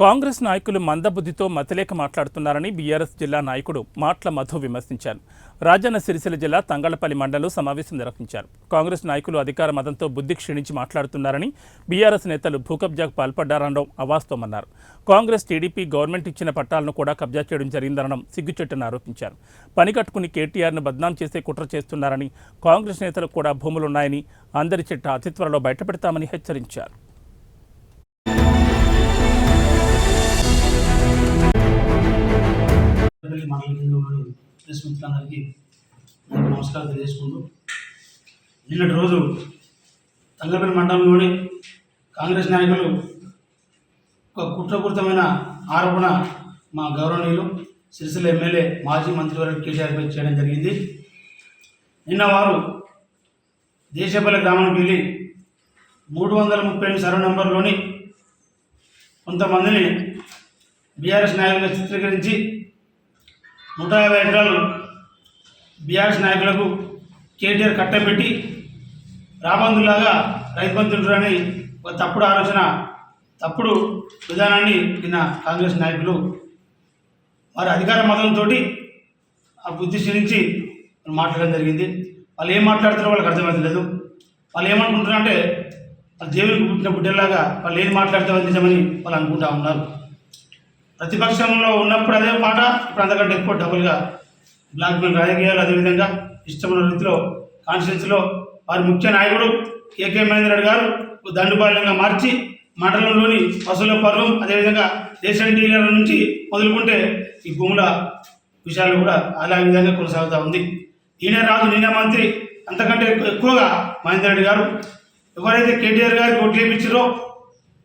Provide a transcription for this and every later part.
కాంగ్రెస్ నాయకులు మందబుద్ధితో మతిలేక మాట్లాడుతున్నారని బీఆర్ఎస్ జిల్లా నాయకుడు మాట్ల మధు విమర్శించారు. రాజన్న సిరిసిల్ల జిల్లా తంగళ్లపల్లి మండలంలో సమావేశం నిర్వహించారు. కాంగ్రెస్ నాయకులు అధికార మదంతో బుద్ధి క్షీణించి మాట్లాడుతున్నారని, బీఆర్ఎస్ నేతలు భూకబ్జాకు పాల్పడ్డారనడం అవాస్తవమన్నారు. కాంగ్రెస్ టీడీపీ గవర్నమెంట్ ఇచ్చిన పట్టాలను కూడా కబ్జా చేయడం జరిగిందనడం సిగ్గుచెట్టని ఆరోపించారు. పని కట్టుకుని కేటీఆర్ను బద్నాం చేసే కుట్ర చేస్తున్నారని, కాంగ్రెస్ నేతలకు కూడా భూములున్నాయని, అందరి చిట్ట అతి త్వరలో బయటపెడతామని హెచ్చరించారు. మండల కేంద్రంలోని ప్రెస్ మిత్రులందరికీ నమస్కారం తెలియజేసుకుంటూ, నిన్నటి రోజు తంగళ్లపల్లి మండలంలోని కాంగ్రెస్ నాయకులు ఒక కుట్రపూరితమైన ఆరోపణ మా గౌరవనీయులు సిరిసిల్ల ఎమ్మెల్యే మాజీ మంత్రివర్గ కేటీఆర్పై చేయడం జరిగింది. నిన్న వారు దేశపల్లి గ్రామానికి వెళ్ళి 332 సర్వ నంబర్లోని కొంతమందిని బీఆర్ఎస్ నాయకులుగా చిత్రీకరించి 150 ఎకరాలు బీఆర్ఎస్ నాయకులకు కేటీఆర్ కట్టబెట్టి రాబందులాగా రైతు బంధువులని ఒక తప్పుడు ఆలోచన, తప్పుడు విధానాన్ని నిన్న కాంగ్రెస్ నాయకులు వారి అధికార మతంతో ఆ బుద్ధి క్షీణించి మాట్లాడడం జరిగింది. వాళ్ళు ఏం మాట్లాడుతారో వాళ్ళకి అర్థమవుతలేదు. వాళ్ళు ఏమనుకుంటున్నారంటే వాళ్ళు దేవునికి పుట్టిన బిడ్డలాగా వాళ్ళు ఏం మాట్లాడితే నిజమని వాళ్ళు అనుకుంటా ఉన్నారు. ప్రతిపక్షంలో ఉన్నప్పుడు అదే మాట, ఇప్పుడు అంతకంటే ఎక్కువ డబుల్గా బ్లాక్మెయిల్ రాజకీయాలు, అదేవిధంగా ఇష్టమైన రీతిలో కాన్స్టిట్యూన్సీలో వారి ముఖ్య నాయకుడు కేకే మహేందర్ రెడ్డి గారు దండుపాలెంగా మార్చి మండలంలోని పశువుల పర్వం, అదేవిధంగా రేషన్ డీలర్ల నుంచి మొదలుకుంటే ఈ భూముల విషయాలు కూడా అలా విధంగా కొనసాగుతూ ఉంది. ఈయన రాదు, నేనే మంత్రి, అంతకంటే ఎక్కువగా మహేందర్ రెడ్డి గారు ఎవరైతే కేటీఆర్ గారికి ఓట్లు వేయించారో,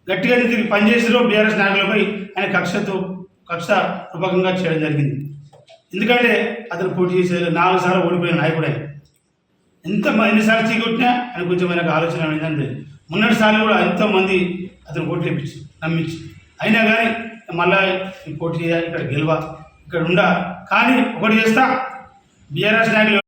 గట్టిగా తిరిగి పనిచేసారో బీఆర్ఎస్ నాయకులపై ఆయన కక్ష రూపకంగా చేయడం జరిగింది. ఎందుకంటే అతను పోటీ చేసేది 4 సార్లు ఓడిపోయిన నాయకుడే. ఎన్నిసార్లు చీకొట్టినా ఆయన కొంచెం ఆయనకు ఆలోచన ఏంటంటే మొన్నటిసార్లు కూడా ఎంతోమంది అతను ఓట్లు వేయించి నమ్మించి, అయినా కానీ మళ్ళా పోటీ చేయాలి, ఇక్కడ గెలవ, ఇక్కడ ఉండా, కానీ ఒకటి చేస్తా, బీఆర్ఎస్ నాయకులు